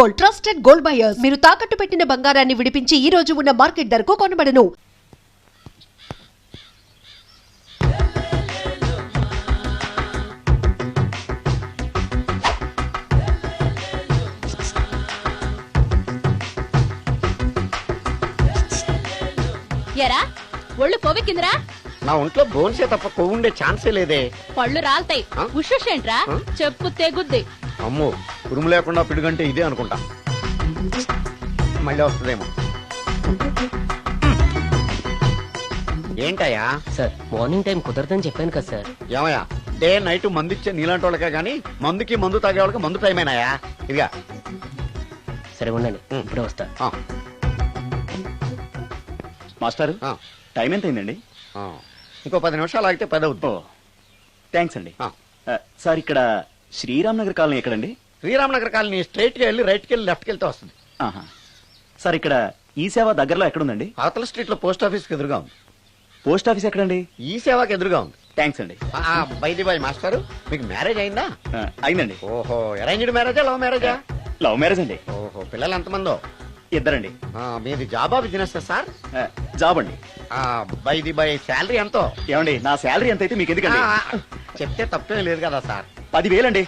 Gold, trusted gold buyers. మీరు తాకట్టు పెట్టిన బంగారాన్ని విడిపించి ఈ రోజు ఉన్న మార్కెట్ ధరకు కొనబడను. ఎరా ఒళ్ళు కొవ్వెక్కిందిరా? నా ఒంట్లో బోన్సే తప్ప కొవ్వు ఉండే ఛాన్సే లేదే. పళ్ళు రాల్తాయి. ఉషేంట్రా చెప్పు తెగుద్ది. అమ్మో ఉరుము లేకుండా పిడుగంటే ఇదే అనుకుంటా. మళ్ళీ వస్తుందేమో. ఏంటయ్యా సార్ మార్నింగ్ టైం కుదరదని చెప్పాను కదా సార్. ఏమయ్యా డే నైట్ మందు ఇచ్చే నీలాంటి వాళ్ళకే గానీ మందుకి మందు తాగే వాళ్ళకి మందు టైం అయినాయా? ఇదిగా సరే ఉండండి, ఇప్పుడే వస్తా. మాస్టర్ టైం ఎంత అయిందండి? ఇంకో 10 నిమిషాలు ఆగితే 10 అవుతుంది. థ్యాంక్స్ అండి. సార్ ఇక్కడ శ్రీరామ్ నగర్ కాలనీ ఎక్కడండి? శ్రీరామ్ నగర్ కాలనీ స్ట్రైట్ గా వెళ్ళి రైట్ కి వెళ్ళి లెఫ్ట్ కి వెళ్తే వస్తుంది. సార్ ఇక్కడ ఈ సేవ దగ్గరలో ఎక్కడుందండి? అవతల స్ట్రీట్ లో పోస్ట్ ఆఫీస్ కి ఎదురుగా ఉంది. పోస్ట్ ఆఫీస్ ఎక్కడండి? ఈ సేవకి ఎదురుగా ఉంది. థ్యాంక్స్ అండి. బైది బాయ్ మాస్టర్, మీకు మ్యారేజ్ అయిందా? అయిందండి. ఓహో అరేంజ్డ్ మ్యారేజా లవ్ మ్యారేజా? లవ్ మ్యారేజ్ అండి. ఓహో పిల్లలు ఎంతమందో? ఇద్దరండి. మీది జాబా బిజినెస్ సార్? జాబ్ అండి. బైది బాయ్ శాలరీ ఎంతో? ఏమండి నా శాలరీ ఎంత అయితే మీకు ఎందుకండి? చెప్తే తప్పేం లేదు కదా సార్. 10,000 అండి.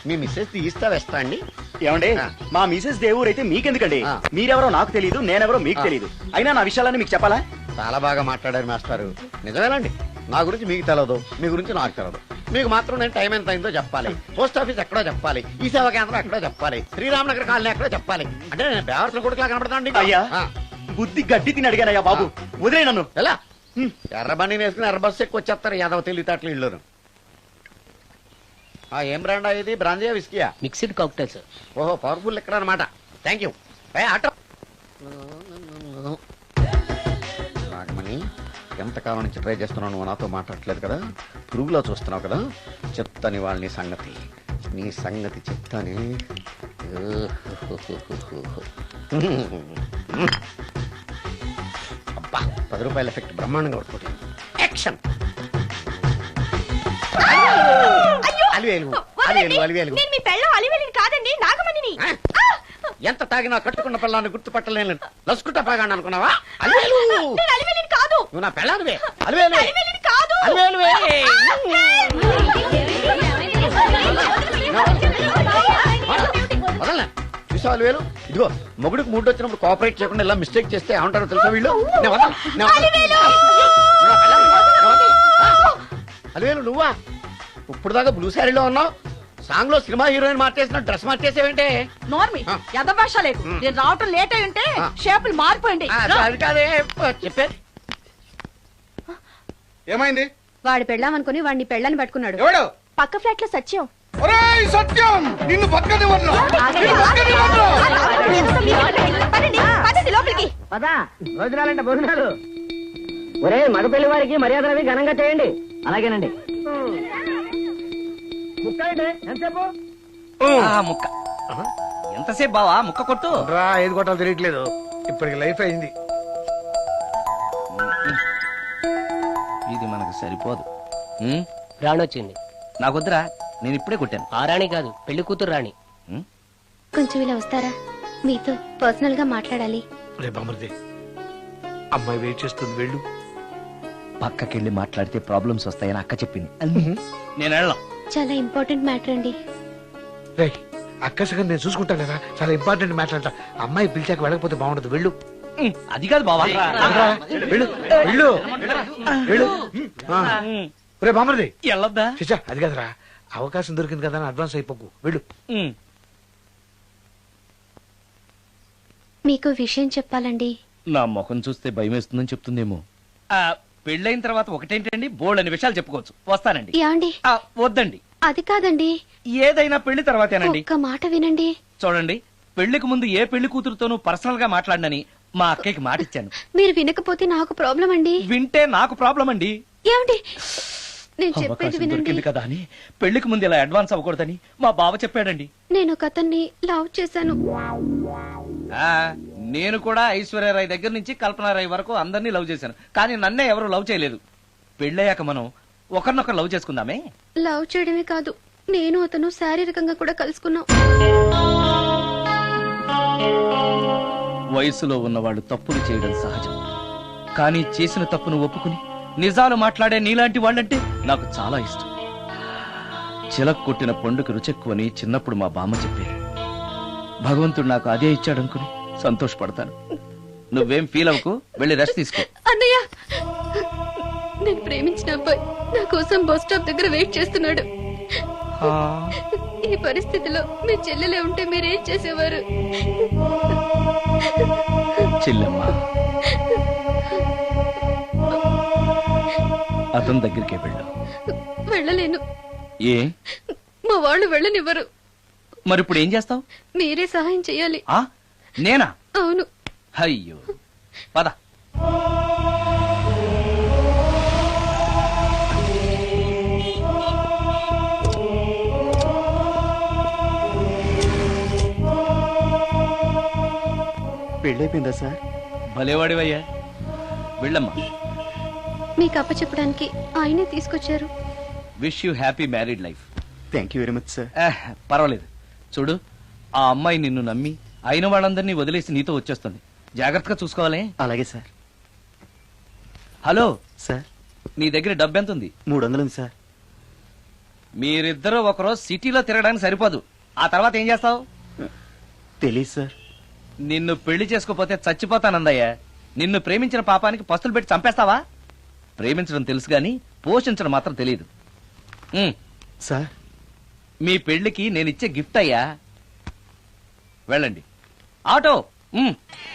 మీ మిస్సెస్ తీస్తా వేస్తా అండి. ఏమండి మా మిసెస్ దేవుడు అయితే మీకెందుకండి? మీరెవరో నాకు తెలియదు, నేనెవరో మీకు తెలియదు. అయినా నా విషయాలన్నీ మీకు చెప్పాలా? చాలా బాగా మాట్లాడారు మాస్టారు. నిజమేనండి, నా గురించి మీకు తెలదు, మీ గురించి నాకు తెలదు. మీకు మాత్రం నేను టైం ఎంత అయిందో చెప్పాలి, పోస్ట్ ఆఫీస్ ఎక్కడో చెప్పాలి, ఈ సేవా కేంద్రం ఎక్కడో చెప్పాలి, శ్రీరామ్ నగర్ కాలనీ ఎక్కడో చెప్పాలి. అంటే నేను బేవర్సన కొడుకులా కనబడతాండి. అయ్యా బుద్ధి గడ్డి తిని అడిగానయ్యా బాబు, వదిలే నన్ను. ఎలా ఎర్ర బండి వేసుకుని ఎర్ర బస్సు ఎక్కువ వచ్చేస్తారు యాదవ తెలివితేటలు ఇల్లును. ఏం బ్రాండా ఇది? బ్రాంజియా విస్కియా? Mixed cocktail sir. ఓహో పవర్ఫుల్ ఎక్కడ అనమాట. Thank you. ఆటో నాగమణి, ఎంతకాలం నుంచి ట్రై చేస్తున్నావు, నువ్వు నాతో మాట్లాడట్లేదు కదా, పురుగులో చూస్తున్నావు కదా, చెప్తాని వాళ్ళని సంగతి, నీ సంగతి చెప్తాని. అబ్బా 10 రూపాయల ఎఫెక్ట్ బ్రహ్మాండంగా పడుతుంది. యాక్షన్. ఎంత తాగినా కట్టుకున్న పిల్లాన్ని గుర్తుపట్టలేను లసుకుంటా పాగాను అనుకున్నావా? నువ్వు నా పిల్లానివే. వదలనా చూసావు అలివేలు? ఇదిగో మొగుడికి మూడు వచ్చినప్పుడు కోఆపరేట్ చేయకుండా ఇలా మిస్టేక్ చేస్తే ఏమంటారో తెలుసా వీళ్ళు? అలివేలు నువ్వా? ఇప్పుడు దాకా బ్లూ శారీలో ఉన్నావు, సాంగ్ లో సినిమా హీరోయిన్ మార్చేసిన డ్రెస్ మార్చేసేవేంటే? నోర్మి యదభాష లేదు. నేను రావటం లేట్ అయి ఉంటే షేపులు మారిపోయింది. అది కాదే చెప్పేది. ఏమైంది? వాడు పెళ్ళామనుకుని వాడిని పెళ్ళని పట్టుకున్నాడు. ఎవడు? పక్క ఫ్లాట్ లో సత్యం. సత్యం నిన్ను పక్కనివ్వను. భోజనాలంటే భోజనాలు. ఒరే మగ పెళ్లి వారికి మర్యాదలవి ఘనంగా చేయండి. అలాగేనండి. ముక్క ఎంతసేపు బావా ముక్క కొట్టు. ఏది కొట్టాలో తెలియట్లేదు, ఇప్పటికి లైఫ్ అయింది. ఇది మనకు సరిపోదు. రాణి వచ్చింది. నాకొద్దురా, నేను ఇప్పుడే కొట్టాను. ఆ రాణి కాదు, పెళ్లి కూతురు రాణి. కొంచెం ఇలా వస్తారా? మీతో పర్సనల్ గా మాట్లాడాలి. అమ్మాయి వెయిట్ చేస్తుంది, వెళ్ళు. పక్కకెళ్ళి మాట్లాడితే ప్రాబ్లమ్స్ వస్తాయని అక్క చెప్పింది. నేను వెళ్ళాం. చాలా ఇంపార్టెంట్ మ్యాటర్ అండి. అక్కసగా నేను చూసుకుంటాను కదా, చాలా ఇంపార్టెంట్ మ్యాటర్ అంట. అమ్మాయి పిలిచాక వెళ్ళకపోతే బాగుండదు, వెళ్ళు. అది కాదు బావా, వెళ్ళు వెళ్ళు వెళ్ళు. రే బామర్ది వెళ్ళొద్దా? చిచ్చా అది కదరా, అవకాశం దొరికింది కదా అని అడ్వాన్స్ అయిపోకు, వెళ్ళు. మీకు విషయం చెప్పాలండి. నా ముఖం చూస్తే భయం వేస్తుందని చెప్తుందేమో. పెళ్ళైన తర్వాత ఒకటేంటండి, బోల్డ్ అనే విషయాలు చెప్పుకోవచ్చు. వస్తానండి. యాండి వద్దండి. అది కాదండి, ఏదైనా పెళ్లి తర్వాతేనండి. ఒక్క మాట వినండి. చూడండి, పెళ్లికి ముందు ఏ పెళ్లి కూతురుతోనూ పర్సనల్ గా మాట్లాడనని మా అక్కకి మాట ఇచ్చాను. మీరు వినకపోతే నాకు ప్రాబ్లం అండి. వింటే నాకు ప్రాబ్లం అండి. ఏమండి నేను చెప్పేది వినండి. దొరికింది కదా అని పెళ్లికి ముందు ఇలా అడ్వాన్స్ అవ్వకూడదని మా బావ చెప్పాడండి. నేను ఒక అతన్ని లవ్ చేశాను. నేను కూడా ఐశ్వర్యరాయ్ దగ్గర నుంచి కల్పనారాయ్ వరకు అందరినీ లవ్ చేశాను, కానీ నన్నే ఎవరు లవ్ చేయలేదు. పెళ్ళయ్యాక మనం ఒకరినొకరు లవ్ చేసుకుందామే. లవ్ చేయడమే కాదు, నేను అతను శారీరకంగా కూడా కలుసుకున్నాం. వయసులో ఉన్నవాళ్ళు తప్పులు చేయడం సహజం, కానీ చేసిన తప్పును ఒప్పుకుని నిజాలు మాట్లాడే నీలాంటి వాళ్ళంటే నాకు చాలా ఇష్టం. చిలక్ కొట్టిన పండుగ రుచెక్కువని చిన్నప్పుడు మా బామ్మ చెప్పేది. భగవంతుడు నాకు అదే ఇచ్చాడనుకుని సంతోషపడతాను. నువ్వేం ఫీల్ అవ్వకు, వెళ్ళి రెస్ట్ తీసుకో. అన్నయ్య, నేను ప్రేమించిన అబ్బాయి నా కోసం బస్ స్టాప్ దగ్గర వెయిట్ చేస్తున్నాడు. ఈ పరిస్థితిలో మీ చెల్లెలే ఉంటే మీరేం చేసేవారు? చెల్లెమ్మ, అతని దగ్గరికే వెళ్ళు. వెళ్ళలేను. ఏ? మా వాళ్ళు వెళ్ళనివ్వరు. మరి ఇప్పుడు ఏం చేస్తావు? మీరే సహాయం చేయాలి. నేనా? అవును. అయ్యో, పద. పెళ్ళైపోయిందా సార్? భలేవాడివయ్యా, వెళ్ళమ్మా. మీకు అప్పచెప్పడానికి ఆయనే తీసుకొచ్చారు. Wish you happy married life. Thank you very much sir. పర్వాలేదు. చూడు, ఆ అమ్మాయి నిన్ను నమ్మి అయిన వాళ్ళందరినీ వదిలేసి నీతో వచ్చేస్తుంది. జాగ్రత్తగా చూసుకోవాలి. అలాగే సార్. హలో సార్, నీ దగ్గర డబ్బు ఎంత ఉంది? 300 ఉంది సార్. మీరిద్దరూ ఒకరోజు సిటీలో తిరగడానికి సరిపోదు. ఆ తర్వాత ఏం చేస్తావు? తెలీదు సార్. నిన్ను పెళ్లి చేసుకోపోతే చచ్చిపోతానందయ్యా. నిన్ను ప్రేమించిన పాపానికి పస్తులు పెట్టి చంపేస్తావా? ప్రేమించడం తెలుసు గాని పోషించడం మాత్రం తెలియదు. సార్, మీ పెళ్లికి నేనిచ్చే గిఫ్ట్ అయ్యా. వెళ్ళండి. ఆటో.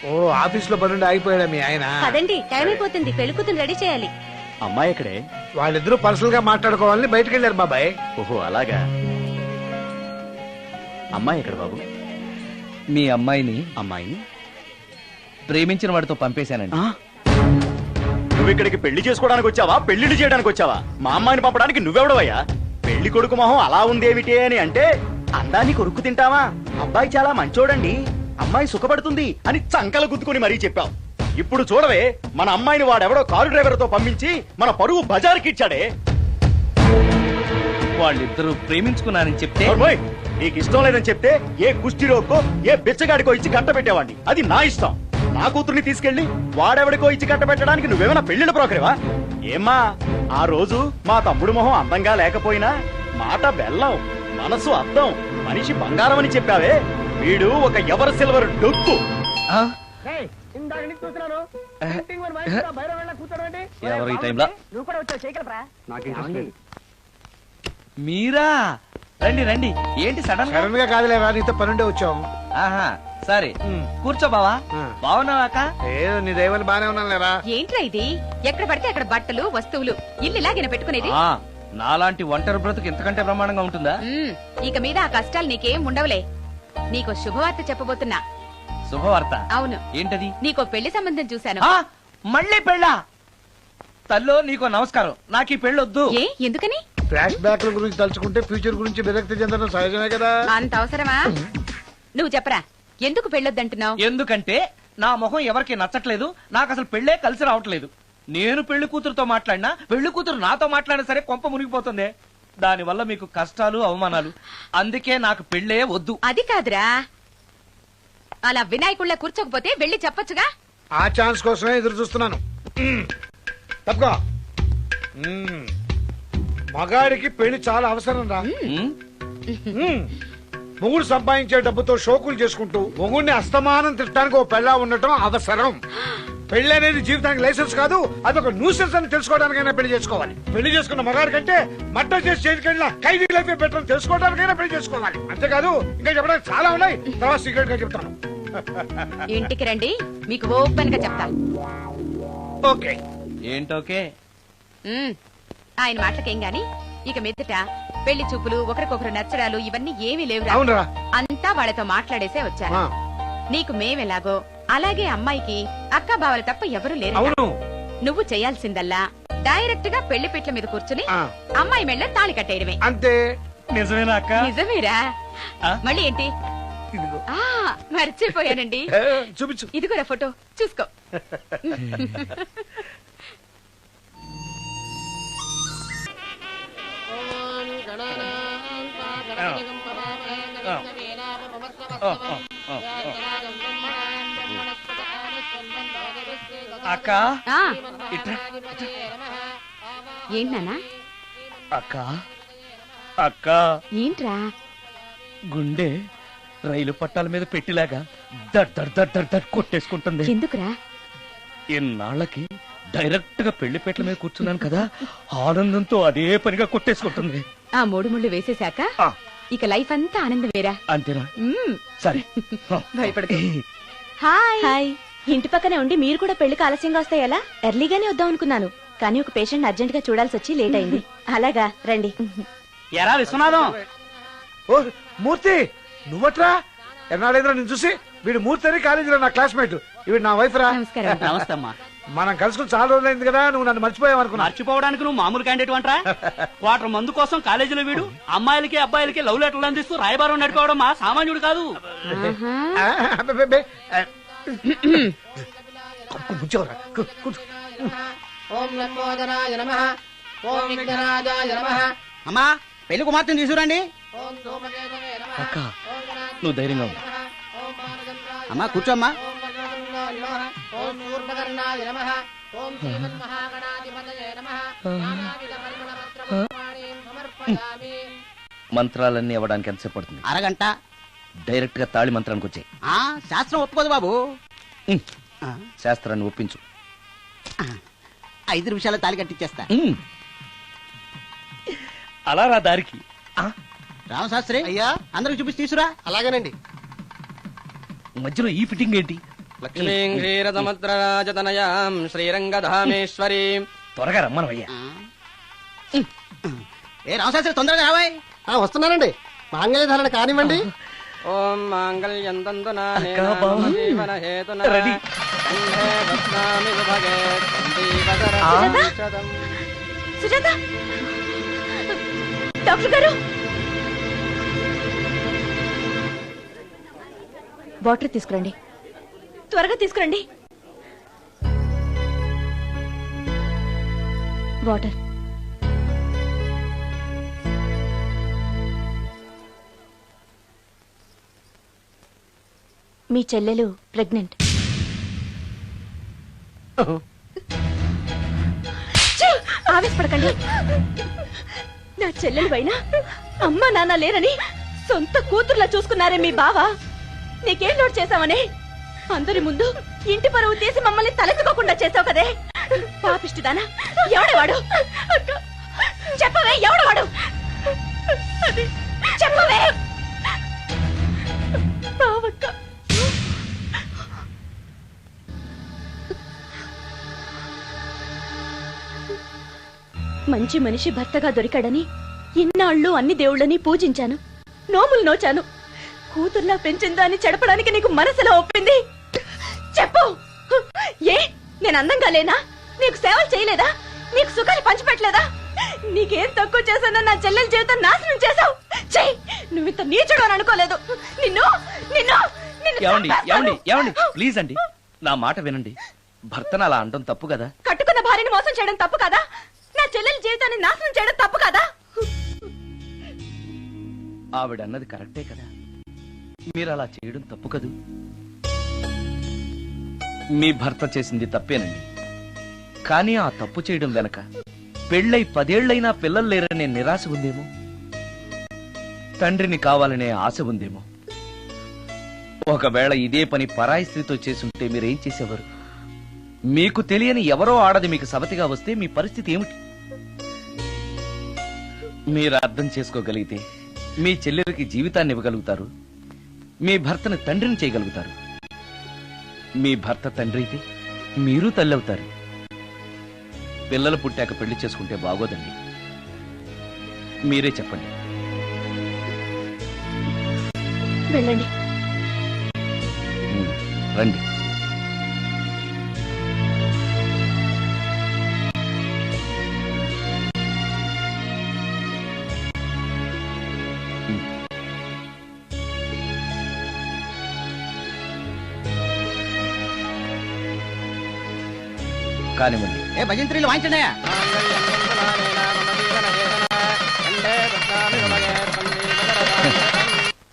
ఓ ఆఫీస్ లో పనుండి ఆగిపోయాడా మీ ఆయన? పదండి, టైం అయిపోతుంది. పెళ్లి కూతురు రెడీ చేయాలి. అమ్మాయి ఎక్కడే? వాళ్ళిద్దరూ పర్సనల్ గా మాట్లాడుకోవాలని బయటకు వెళ్ళారు బాబాయ్. ఓహో అలాగా. అమ్మాయి ఎక్కడ బాబు? మీ అమ్మాయిని అమ్మాయిని ప్రేమించిన వాడితో పంపేశానండి. నువ్వు ఇక్కడికి పెళ్లి చేసుకోవడానికి వచ్చావా, పెళ్లిళ్ళు చేయడానికి వచ్చావా? మా అమ్మాయిని పంపడానికి నువ్వెవడవయ్యా? పెళ్లి కొడుకు మొహం అలా ఉందేమిటి అని అంటే అందాన్ని కొరుక్కు తింటావా? అబ్బాయి చాలా మంచోడండి, అమ్మాయి సుఖపడుతుంది అని చంకలు గుద్దుకుని మరీ చెప్పావు. ఇప్పుడు చూడవే, మన అమ్మాయిని వాడెవడో కారు డ్రైవర్ తో పంపించి మన పరువు బజారుకి ఇచ్చాడే. వాళ్ళిద్దరూ ప్రేమించుకున్నారని చెప్తే ఓయ్, నీకు ఇష్టం లేదని చెప్తే ఏ కుష్టిరోకో ఏ బిచ్చగాడికో ఇచ్చి కట్టబెట్టేవాడిని. అది నా ఇష్టం. నా కూతుర్ని తీసుకెళ్లి వాడెవడికో ఇచ్చి కట్టబెట్టడానికి నువ్వేమైనా పెళ్లిళ్ళ బ్రోకరేవా? ఏమ్మా, ఆ రోజు మా తమ్ముడు మొహం అందంగా లేకపోయినా మాట బెల్లం, మనసు అద్దం, మనిషి బంగారం అని చెప్పావే. వీడు ఒక ఎవరు సిల్వర్ డొక్కు. ఎవరు ఈ టైంలో? నువ్వు కూడా వచ్చావు, చేయగలరా? మీరా? రండి రండి. ఏంటి సడన్ గా? సడన్ గా కాదులేరా, నీతో పనుండే వచ్చాం. ఆహా, సరే కూర్చో బావా. బాగున్నావాక? ఏదో నీ దైవాలు బానే ఉన్నాను లేరా. ఏంట్రా ఇది? ఎక్కడ పడితే అక్కడ బట్టలు, వస్తువులు, ఇల్లు ఇలాగైనా పెట్టుకునేది? నాలాంటి ఒంటరి బ్రతుకు ఎంతకంటే బ్రహ్మాండంగా ఉంటుందా? ఇక మీద ఆ కష్టాలు నీకేం ఉండవులే. నీకో శుభవార్త చెప్పబోతున్నా. శుభవార్త? అవును. ఏంటది? నీకో పెళ్లి సంబంధం చూశాను. మళ్ళీ పెళ్ళా? తల్లో నీకో నమస్కారం, నాకు ఈ పెళ్ళొద్దు. ఏ, ఎందుకని? ఫ్లాష్ బ్యాక్ గురించి తలుచుకుంటే ఫ్యూచర్ గురించి విరక్తి చెందడం సహజమే కదా. అంత అవసరమా? నువ్వు చెప్పరా, ఎందుకు పెళ్ళొద్దంటున్నావు? ఎందుకంటే నా మొహం ఎవరికి నచ్చట్లేదు. నాకు అసలు పెళ్ళే కలిసి రావట్లేదు. నేను పెళ్లి కూతురుతో మాట్లాడినా, పెళ్లి కూతురు నాతో మాట్లాడినా సరే కొంప మునిగిపోతుంది. దానివల్ల మీకు కష్టాలు, అవమానాలు. అందుకే నాకు పెళ్ళే వద్దు. అది కాదురా, అలా వినాయకుళ్ళ కూర్చోకపోతే వెళ్ళి చెప్పొచ్చుగా. ఆ ఛాన్స్ కోసమే ఎదురు చూస్తున్నాను. తప్పుకో. మగాడికి పెళ్లి చాలా అవసరం రా. మొగుడు సంపాదించే డబ్బుతో షోకులు చేసుకుంటూ మొగుడిని అస్తమానం తిట్టడానికి ఓ పెళ్ళా ఉండటం అవసరం. పెళ్లి అనేది జీవితానికి లైసెన్స్ కాదు, అదొక న్యూసెన్స్ అని తెలుసుకోవడానికైనా పెళ్లి చేసుకోవాలి. పెళ్లి చేసుకున్న మగాడి కంటే మర్డర్ చేసి చేతికెళ్ళిన ఖైదీ లైఫ్ బెటర్ అని తెలుసుకోవడానికైనా పెళ్లి చేసుకోవాలి. అంతేకాదు ఇంకా చెప్పడానికి చాలా ఉన్నాయి, తర్వాత సీక్రెట్ గా చెప్తాను. ఇంటికి రండి, మీకు ఓపెన్ గా చెప్తా. ఓకే. ఏంటోకే? ఆయన మాటలకేం గాని ఇక మీదట పెళ్లి చూపులు, ఒకరికొకరు నచ్చడాలు ఇవన్నీ ఏమీ లేవు. అవునరా, అంతా వాళ్ళతో మాట్లాడేసే వచ్చాను. నీకు మేమెలాగో అలాగే అమ్మాయికి అక్క బావలు తప్ప ఎవరు లేరు. అవును. నువ్వు చేయాల్సిందల్లా డైరెక్ట్ గా పెళ్లి పెట్ల మీద కూర్చుని అమ్మాయి మెళ్ళ తాళి కట్టేయడమే. అంతే. నిజమేనా అక్క? నిజమేరా. మళ్ళీ ఏంటి? మర్చిపోయానండి. చూపించు. ఇది కూడా ఫోటో చూసుకో. అక్క ఆ, ఇట్రా. ఏంటి నాన్నా అక్క అక్క ఏంట్రా గుండె రైలు పట్టాల మీద పెట్టిలాగా దడ్ దడ్ దడ్ దడ్ దడ్ కొట్టేసుకుంటుంది. ఎందుకురా ఇన్నాళ్ళకి డైరెక్ట్ గా పెళ్లిపేటల మీద కూర్చున్నాను కదా, ఆనందంతో అదే పనిగా కొట్టేసుకుంటుంది. ఆ 3 ముళ్ళు వేసేశాక ఆ, ఇక లైఫ్ అంతా ఆనందమేరా. అంతేనా? మ్మ్. సరే. భయపడకు. హాయ్ హాయ్, ఇంటి పక్కనే ఉండి మీరు కూడా పెళ్లికి ఆలస్యంగా వస్తే ఎలా? ఎర్లీగానే వద్దాం అనుకున్నాను, కానీ ఒక పేషెంట్ అర్జెంట్ గా చూడాల్సి వచ్చి లేట్ అయింది. అలాగా రండి. ఎరా విశ్వనాథం, ఓ మూర్తి నువ్వట్రా? ఎన్నాళ్ళైందిరా నేను చూసి? వీడు మూర్తి అని కాలేజీలో నా క్లాస్మేట్, ఇవి నా వైఫ్ రా. నమస్కారం. నమస్తే అమ్మా. మనం కలుసుకుని చాలా రోజులైంది కదా, నువ్వు నన్ను మర్చిపోయావు అనుకున్నా. మర్చిపోవడానికి నువ్వు మామూలు క్యాండిడేట్ అంటరా? క్వార్టర్ మందు కోసం కాలేజీలో వీడు అమ్మాయిలకి అబ్బాయిలకి లవ్ లెటర్లు అందిస్తూ రాయబారం నడిపోవడం మా సామాన్యుడు కాదు. ఆహా. ఆ, అబ్బబ్బబ్బే. కూర్చోరా, కూర్చో. అమ్మా పెళ్లి కుమార్తెను తీసుకురండి. అక్క నువ్వు ధైర్యంగా ఉండు. అమ్మా కూర్చోమ్మా. మంత్రాలన్నీ అవ్వడానికి ఎంతసేపు పడుతుంది? అరగంట. డైరెక్ట్ గా తాళి మంత్రానికి వచ్చాయి. శాస్త్రం ఒప్పుకోదు బాబు. శాస్త్రాన్ని ఒప్పించు. 5 నిమిషాలు తాళి కట్టించేస్తా. అలా రా దారికి. రామశాస్త్రి అయ్యా అందరికి చూపించి తీసురా. అలాగేనండి. మధ్యలో ఈ ఫిట్టింగ్ ఏంటి? లక్ష్మీం క్షీరసముద్రరాజతనయాం శ్రీరంగధామేశ్వరీం. త్వరగా రమ్మనవయ్యా. ఏ రామశాస్త్రి తొందరగా రావాయ్. వస్తున్నానండి. మాంగళ్య ధారణ కానివ్వండి. ఓం మాంగళ్యం తంతునా అక్కా, బావ. జీవన హేతునా రెడీ. కంఠే బధ్నామి విభగే శతం. సుజాత, డాక్టర్ గారు, వాటర్ తీసుకురండి, త్వరగా తీసుకురండి. వాటర్. మీ చెల్లెలు ప్రెగ్నెంట్. ఆవేశపడకండి. నా చెల్లెలు పైన అమ్మా నాన్న లేరని సొంత కూతుర్లా చూసుకున్నారే మీ బావ. నీకేం లోటు చేశావనే అందరి ముందు ఇంటి పరువు తీసి మమ్మల్ని తలెత్తుకోకుండా చేసావు కదే. పాపిష్టిదానా, ఎవడవాడు? చెప్పవే, ఎవడవాడు? చెప్పవే. బావక్క, మంచి మనిషి భర్తగా దొరికాడని ఇన్నాళ్ళు అన్ని దేవుళ్ళని పూజించాను, నోములు నోచాను. కూతుర్లా పెంచిందా అని చెడపడానికి నీకు మనసులో ఒప్పింది. చెప్పు, ఏ నేను అందంగా లేనా? నీకు సేవలు చేయలేదా? నీకు సుఖాలు పంచిపెట్టలేదా? నీకేం తక్కువ చేశానో నా చెల్లెల జీవితం నాశనం చేశావు. చెయ్యి, నువ్వు ఇంత నీచుడు అని అనుకోలేదు. నిన్ను నిన్ను ఏమండి ఏమండి ఏమండి ప్లీజ్ అండి, నా మాట వినండి. భర్తను అలా అనడం తప్పు కదా. కట్టుకున్న భార్యని మోసం చేయడం తప్పు కదా? నా చెల్లెల జీవితాన్ని నాశనం చేయడం తప్పు కదా? ఆవిడ అన్నది కరెక్టే కదా, మీరు అలా చేయడం తప్పు కదూ. మీ భర్త చేసింది తప్పేనండి, కానీ ఆ తప్పు చేయడం వెనక పెళ్ళై 10 ఏళ్లైనా పిల్లలు లేరనే నిరాశ ఉందేమో, తండ్రిని కావాలనే ఆశ ఉందేమో. ఒకవేళ ఇదే పని పరాయి స్త్రీతో చేసుంటే మీరేం చేసేవారు? మీకు తెలియని ఎవరో ఆడది మీకు సవతిగా వస్తే మీ పరిస్థితి ఏమిటి? మీరు అర్థం చేసుకోగలిగితే మీ చెల్లెలకి జీవితాన్ని ఇవ్వగలుగుతారు, మీ భర్తను తండ్రిని చేయగలుగుతారు. మీ భర్త తండ్రి అయితే మీరు తల్లి అవుతారు. పిల్లలు పుట్టాక పెళ్లి చేసుకుంటే బాగోదండి. మీరే చెప్పండి. వెళ్ళండి. రండి. కానివ్వండి. ఏ భజంత్రీలు వాయించండి. మాంగళ్యం